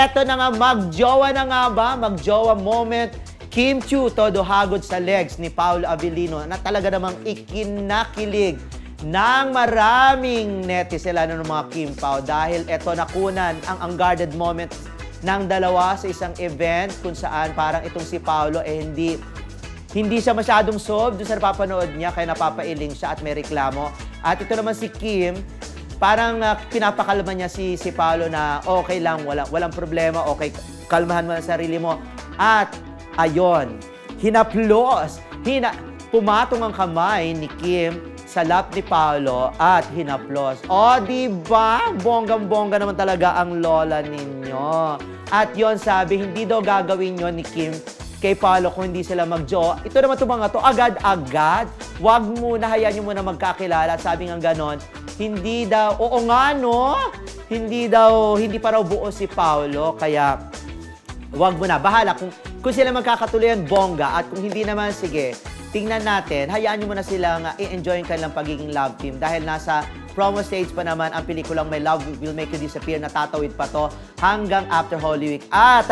eto na nga, magjowa na nga ba? Magjowa moment. Kim Chiu, todo hagod sa legs ni Paolo Avellino na talaga namang ikinakilig ng maraming netizen, lalo ng mga Kim Pao, dahil eto nakunan ang unguarded moment ng dalawa sa isang event kung saan parang itong si Paolo hindi siya masyadong sob doon sa napapanood niya, kaya napapailing siya at may reklamo. At ito naman si Kim, parang pinapakalma niya si Paolo na okay lang, walang problema, okay, kalmahan mo ang sarili mo. At ayon, pumatong ang kamay ni Kim sa lap ni Paolo at hinaplos. O, diba? Bonggang-bongga naman talaga ang lola ninyo. At yon, sabi, hindi daw gagawin yon ni Kim kay Paolo kung hindi sila magjo. Ito naman itong mga to, agad-agad. Huwag muna, hayaan nyo muna magkakilala. At sabi nga ganon, hindi daw, oo nga no, hindi pa raw buo si Paolo. Kaya, huwag muna. Bahala kung sila magkakatuloyan, bongga. At kung hindi naman, sige, tingnan natin, hayaan nyo muna silang i-enjoy ang kanilang pagiging love team. Dahil nasa promo stage pa naman ang pelikulang My Love Will Make You Disappear, natatawid pa to hanggang after Holy Week. At